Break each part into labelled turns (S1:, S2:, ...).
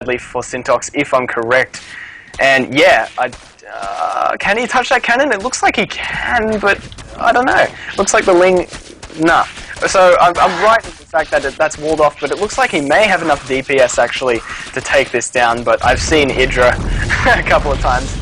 S1: badly for Syntox, if I'm correct. And yeah, can he touch that cannon? It looks like he can, but I don't know. Looks like the Ling... Nah. So I'm right in the fact that that's walled off, but it looks like he may have enough DPS actually to take this down, but I've seen Idra a couple of times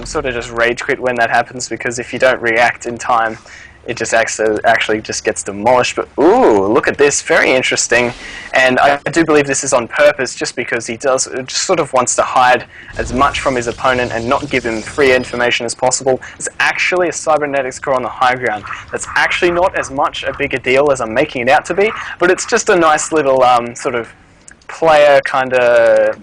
S1: sort of just rage quit when that happens, because if you don't react in time, it just actually just gets demolished. But ooh, look at this, very interesting. And I do believe this is on purpose, just because he just sort of wants to hide as much from his opponent and not give him free information as possible. It's actually a cybernetics core on the high ground. That's actually not as much a bigger deal as I'm making it out to be, but it's just a nice little sort of player kind of...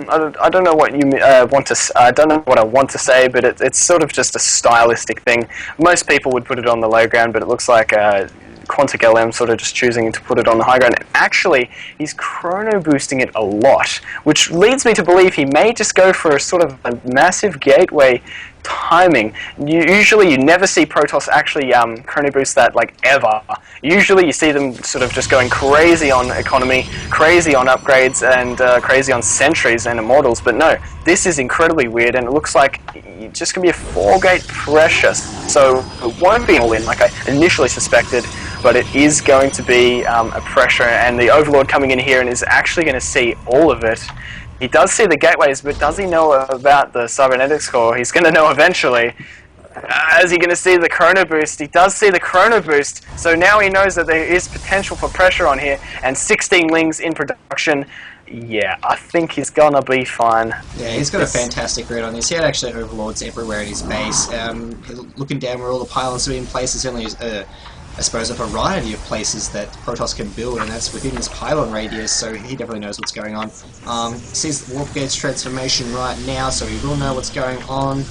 S1: I don't know what you want to. I don't know what I want to say, but it's sort of just a stylistic thing. Most people would put it on the low ground, but it looks like Quantic LM sort of just choosing to put it on the high ground. And actually, he's chrono boosting it a lot, which leads me to believe he may just go for a sort of a massive gateway timing. Usually you never see Protoss actually chrono boost that, like, ever. Usually you see them sort of just going crazy on economy, crazy on upgrades, and crazy on sentries and immortals, but no, this is incredibly weird, and it looks like it's just going to be a 4-gate pressure, so it won't be all in like I initially suspected, but it is going to be a pressure, and the Overlord coming in here and is actually going to see all of it. He does see the gateways, but does he know about the cybernetics core? He's going to know eventually. Is he going to see the chrono boost? He does see the chrono boost, so now he knows that there is potential for pressure on here, and 16 Lings in production. Yeah, I think he's going to be fine.
S2: Yeah, he's got a fantastic read on this. He had actually Overlords everywhere in his base. Looking down where all the pylons are in place, there's only I suppose a variety of places that Protoss can build, and that's within this pylon radius, so he definitely knows what's going on. Sees the Warp Gate's transformation right now, so he will know what's going on.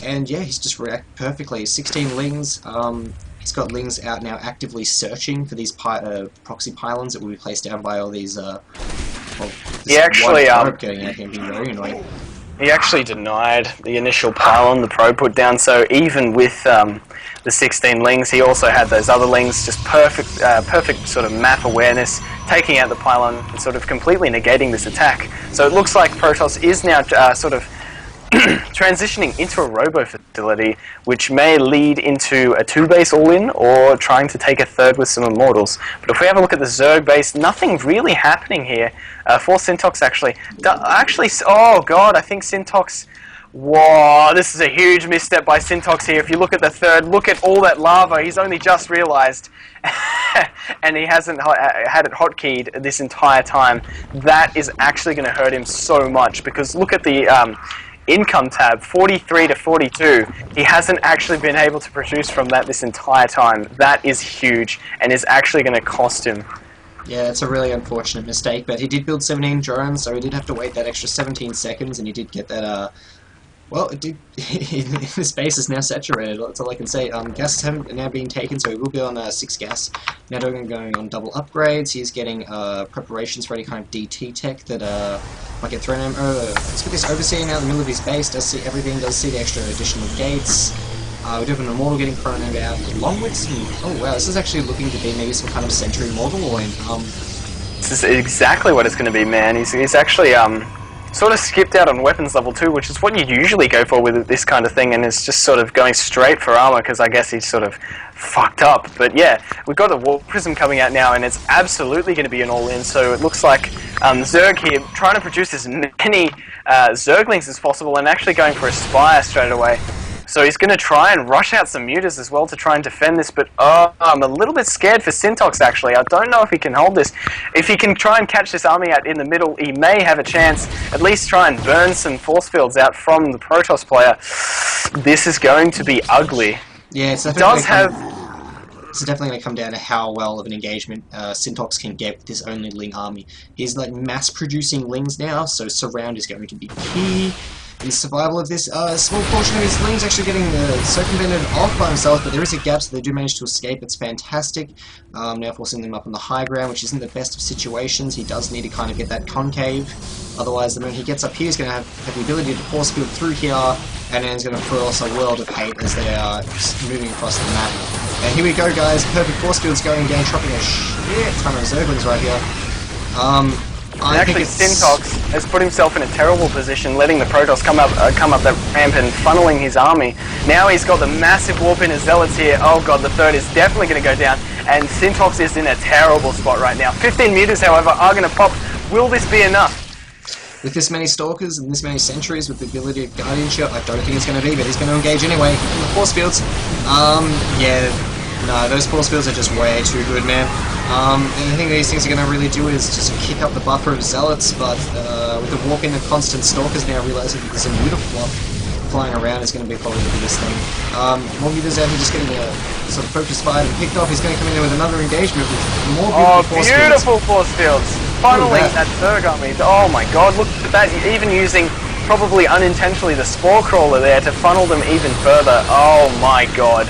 S2: And yeah, he's just reacted perfectly. 16 Lings. He's got Lings out now actively searching for these proxy pylons that will be placed down by all these...
S1: he actually...
S2: getting at him being very annoying.
S1: He actually denied the initial pylon the probe put down, so even with the 16 Lings, he also had those other Lings, just perfect sort of map awareness, taking out the pylon and sort of completely negating this attack. So it looks like Protoss is now sort of transitioning into a robo facility, which may lead into a 2-base all-in, or trying to take a third with some immortals. But if we have a look at the Zerg base, nothing really happening here for Syntox actually. Oh god, I think Syntox... Whoa, this is a huge misstep by Syntox here. If you look at the third, look at all that lava. He's only just realized, and he hasn't had it hotkeyed this entire time. That is actually going to hurt him so much, because look at the income tab, 43 to 42. He hasn't actually been able to produce from that this entire time. That is huge, and is actually going to cost him.
S2: Yeah, it's a really unfortunate mistake, but he did build 17 drones, so he did have to wait that extra 17 seconds, and he did get that, well, it did. The space is now saturated, that's all I can say. Gas is now being taken, so he will be on 6 gas. Now going on double upgrades. He's getting preparations for any kind of DT tech that might get thrown at him. Let's get this Overseer now in the middle of his base, does see everything, does see the extra additional gates. We do have an Immortal getting thrown out, along with some... Oh wow, this is actually looking to be maybe some kind of Sentry Immortal, or...
S1: This is exactly what it's going to be, man. He's actually... sort of skipped out on weapons level 2, which is what you usually go for with this kind of thing, and it's just sort of going straight for armor, because I guess he's sort of fucked up. But yeah, we've got the Warp Prism coming out now, and it's absolutely going to be an all-in, so it looks like Zerg here trying to produce as many Zerglings as possible, and actually going for a Spire straight away. So he's going to try and rush out some mutas as well to try and defend this, but I'm a little bit scared for Syntox actually. I don't know if he can hold this. If he can try and catch this army out in the middle, he may have a chance. At least try and burn some force fields out from the Protoss player. This is going to be ugly.
S2: Yeah, it's definitely going to come down to how well of an engagement Syntox can get with his only Ling army. He's like mass-producing Lings now, so surround is going to be key. In survival of this, a small portion of his Lings actually getting circumvented off by himself, but there is a gap, so they do manage to escape. It's fantastic. Now forcing them up on the high ground, which isn't the best of situations. He does need to kind of get that concave. Otherwise, the moment he gets up here, he's going to have the ability to force field through here, and then he's going to throw us a world of hate as they are just moving across the map. And here we go, guys. Perfect force field's going down, dropping a shit ton of Zerglings right here.
S1: And actually, Syntox has put himself in a terrible position, letting the Protoss come up that ramp and funneling his army. Now he's got the massive warp in his Zealots here. Oh god, the third is definitely going to go down, and Syntox is in a terrible spot right now. 15 meters, however, are going to pop. Will this be enough?
S2: With this many Stalkers and this many Sentries with the ability of Guardianship, I don't think it's going to be, but he's going to engage anyway in the force fields. Yeah, no, those force fields are just way too good, man. And I think these things are going to really do is just kick up the buffer of Zealots, but with the walk in of constant Stalkers now realizing that there's a Mutaflop flying around is going to be probably the biggest thing. More Mutas out here just getting a sort of focus fire and picked off. He's going to come in there with another engagement with more beautiful force fields.
S1: Funneling that Zerg army. Oh my god, look at that. Even using, probably unintentionally, the Spore Crawler there to funnel them even further. Oh my god.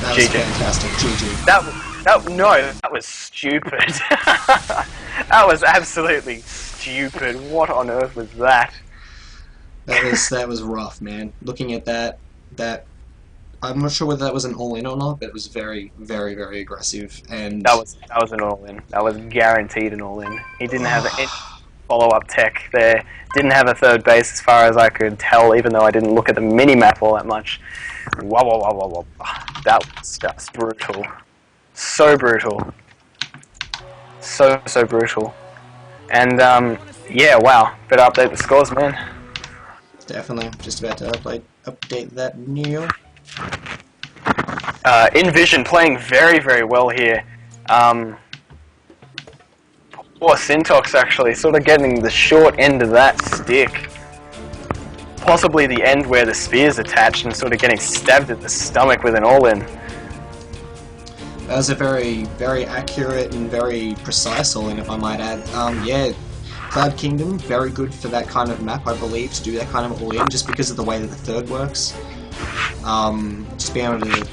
S2: That was fantastic. GG.
S1: That was stupid. That was absolutely stupid. What on earth was that?
S2: That was rough, man. Looking at that I'm not sure whether that was an all-in or not, but it was very, very, very aggressive. And
S1: that was an all-in. That was guaranteed an all-in. He didn't have any follow-up tech there. Didn't have a third base as far as I could tell, even though I didn't look at the mini-map all that much. Wow. That was just brutal. So brutal. So brutal. And, yeah, wow. Better update the scores, man.
S2: Definitely. Just about to update that Neil.
S1: Invision playing very, very well here. Poor Syntox actually, sort of getting the short end of that stick. Possibly the end where the spear's attached and sort of getting stabbed at the stomach with an all-in.
S2: That was a very, very accurate and very precise all-in, if I might add. Yeah, Cloud Kingdom, very good for that kind of map, I believe, to do that kind of all-in, just because of the way that the third works. Just being able to,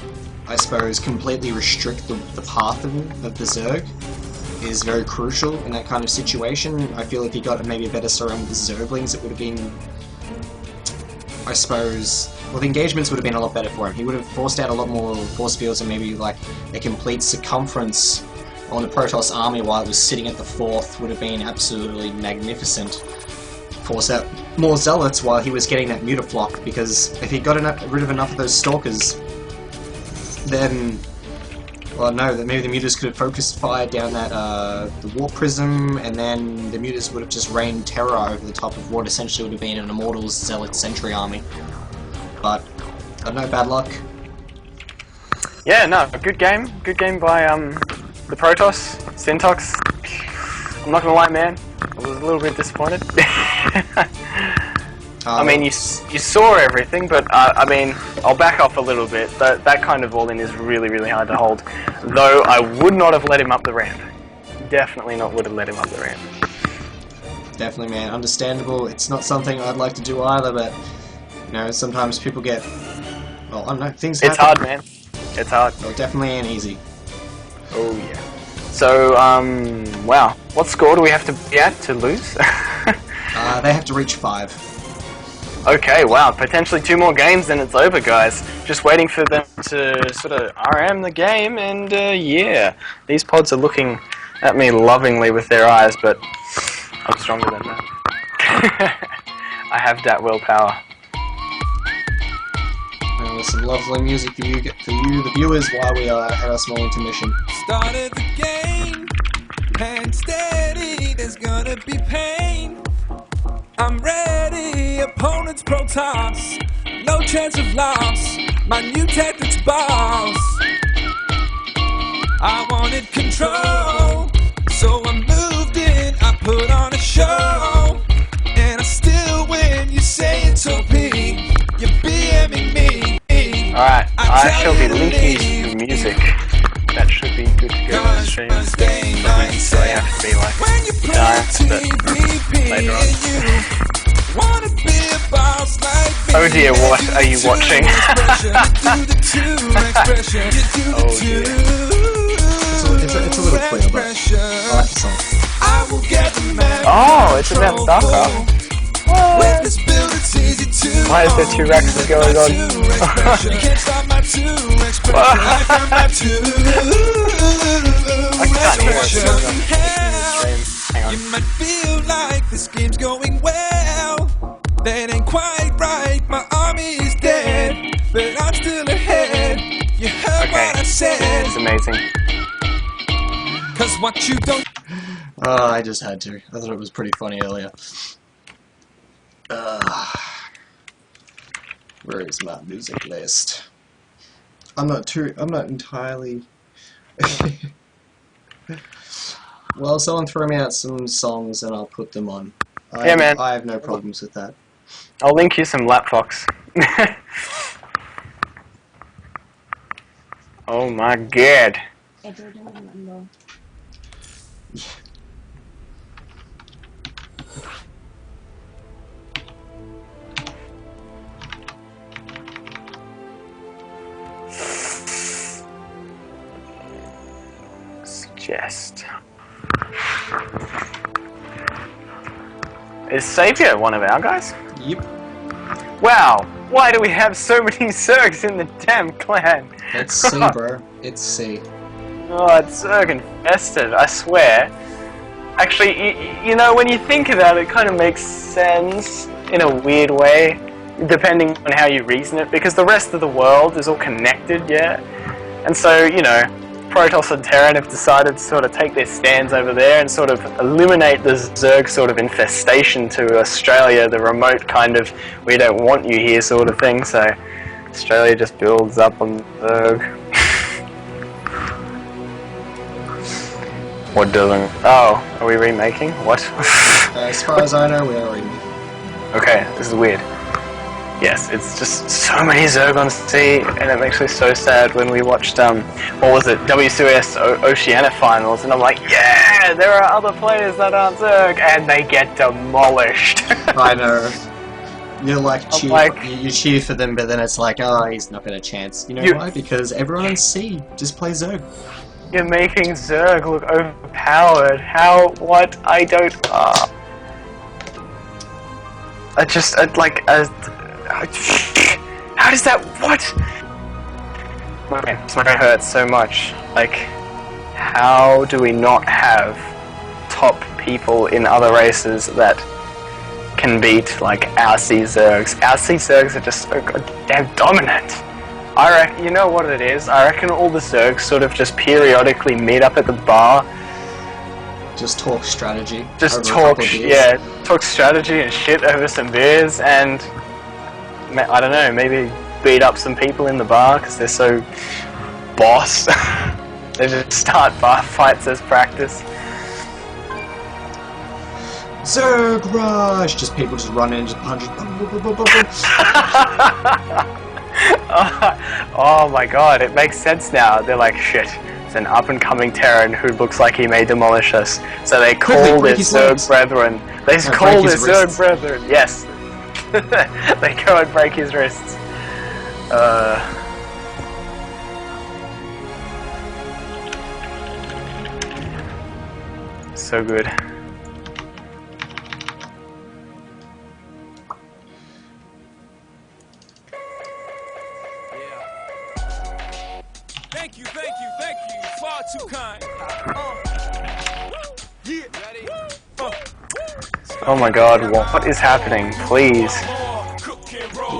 S2: I suppose, completely restrict the path of the Zerg is very crucial in that kind of situation. I feel if he got maybe a better surround with the Zerglings, it would have been, I suppose, well, the engagements would have been a lot better for him. He would have forced out a lot more force fields and maybe like a complete circumference on the Protoss army while it was sitting at the 4th would have been absolutely magnificent. Force out more Zealots while he was getting that Mutaflop, because if he got rid of enough of those Stalkers, then, well, no, that maybe the Mutas could have focused fire down that the Warp Prism, and then the Mutas would have just rained terror over the top of what essentially would have been an Immortals Zealot Sentry army. But I don't know, bad luck.
S1: Yeah, no, good game by the Protoss, Syntox. I'm not gonna lie, man, I was a little bit disappointed. I mean, you saw everything, but I mean, I'll back off a little bit. That kind of all-in is really, really hard to hold. Though I would not have let him up the ramp. Definitely not would have let him up the ramp.
S2: Definitely, man. Understandable. It's not something I'd like to do either, but you know, sometimes people get, well, I don't know, things happen.
S1: It's hard, man. It's hard.
S2: Well, definitely ain't easy.
S1: Oh yeah. So, wow. What score do we have to be at to lose?
S2: They have to reach 5.
S1: Okay, wow. Potentially 2 more games, then it's over, guys. Just waiting for them to sort of RM the game, and yeah. These pods are looking at me lovingly with their eyes, but I'm stronger than that. I have that willpower.
S2: There's some lovely music for you, the viewers, while we are at our small intermission.
S3: Started the game, hang steady, there's gonna be pain. I'm ready, opponents Protoss, no chance of loss, my new tactics boss. I wanted control, so I moved in, I put on a show, and I still win, you say it's OP, you're BMing me.
S1: Alright, I shall be linking the music. That should be good to go on stream. Probably so I have to be like but later on. Oh dear, what are you watching? Oh dear.
S2: It's a little clear, but I like the song.
S1: Oh, it's about StarCraft. Why is there 2 Rexes going on? I can't hear it. Hang on.
S3: You might feel like this game's going well. That ain't quite right, my army is dead. But I'm still ahead. You heard
S1: Okay.
S3: what I said.
S1: It's amazing.
S3: Cause what you don't.
S2: Oh, I just had to. I thought it was pretty funny earlier. Where is my music list? I'm not entirely... Well, someone throw me out some songs and I'll put them on.
S1: Yeah, man.
S2: I have no problems with that.
S1: I'll link you some Lapfox. Oh my god. Suggest. Is Savior one of our guys?
S2: Yep.
S1: Wow, why do we have so many Zergs in the damn clan?
S2: It's C, bro. It's C.
S1: Oh, it's Zerg infested, I swear. Actually, you know, when you think about it, it kind of makes sense in a weird way, depending on how you reason it, because the rest of the world is all connected, yeah? And so, you know, Protoss and Terran have decided to sort of take their stands over there and sort of eliminate the Zerg sort of infestation to Australia, the remote kind of, we don't want you here sort of thing, so Australia just builds up on Zerg. What doesn't... Oh, are we remaking? What?
S2: As far as I know, we are remaking.
S1: Okay, this is weird. Yes, it's just so many Zerg on C, and it makes me so sad when we watched, what was it, WCS Oceania Finals, and I'm like, yeah, there are other players that aren't Zerg, and they get demolished.
S2: I know. You're like,
S1: like,
S2: you cheer for them, but then it's like, oh, he's not got a chance. You know why? Because everyone on C just plays Zerg.
S1: You're making Zerg look overpowered. How? What? I don't... I just, like, how does that... What? My brain hurts so much. Like, how do we not have top people in other races that can beat, like, our C Zergs? Our C Zergs are just so goddamn dominant. I reckon, you know what it is? I reckon all the Zergs sort of just periodically meet up at the bar.
S2: Just talk strategy.
S1: Just talk, yeah, talk strategy and shit over some beers, and I don't know, maybe beat up some people in the bar because they're so boss. They just start bar fights as practice.
S2: Zerg rush! Just people just run in, just punch.
S1: Oh my god, it makes sense now. They're like, shit, it's an up-and-coming Terran who looks like he may demolish us. So they call their Zerg brethren. They call their Zerg brethren. Yes. They go and break his wrists. So good.
S3: Thank you, far too kind.
S1: Oh my god, what is happening? Please.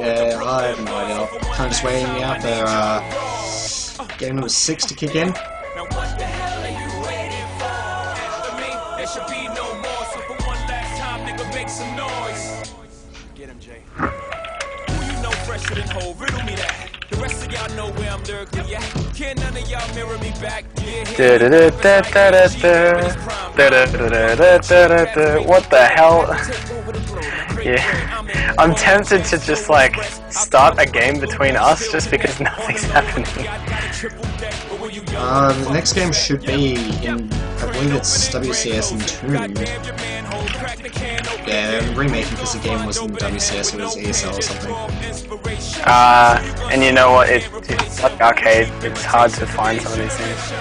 S2: Yeah, I have no idea. I'm just waiting out for game number 6 to kick in.
S3: Now what the hell are you waiting for? After me, there should be no more. So for one last time, nigga, make some noise. Get him, Jay. Who you know fresher than whole? Riddle me that. The rest of y'all know where I'm lyrically at. Can't none of y'all mirror me back.
S1: What the hell? Yeah, I'm tempted to just like start a game between us just because nothing's happening.
S2: The next game should be in, I believe it's WCS Entombed. Yeah, they're remaking because the game wasn't WCS, it was ESL or something.
S1: And you know what, it's like arcade, it's hard to find some of these things.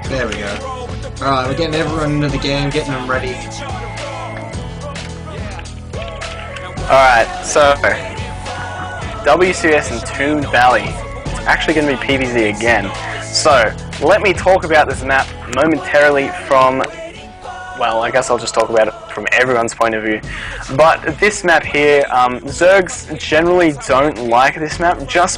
S2: There we go. Alright, we're getting everyone into the game, getting them ready.
S1: Alright, so WCS Entombed Valley. It's actually going to be PvZ again. So, let me talk about this map momentarily from, well, I guess I'll just talk about it from everyone's point of view. But this map here, Zergs generally don't like this map just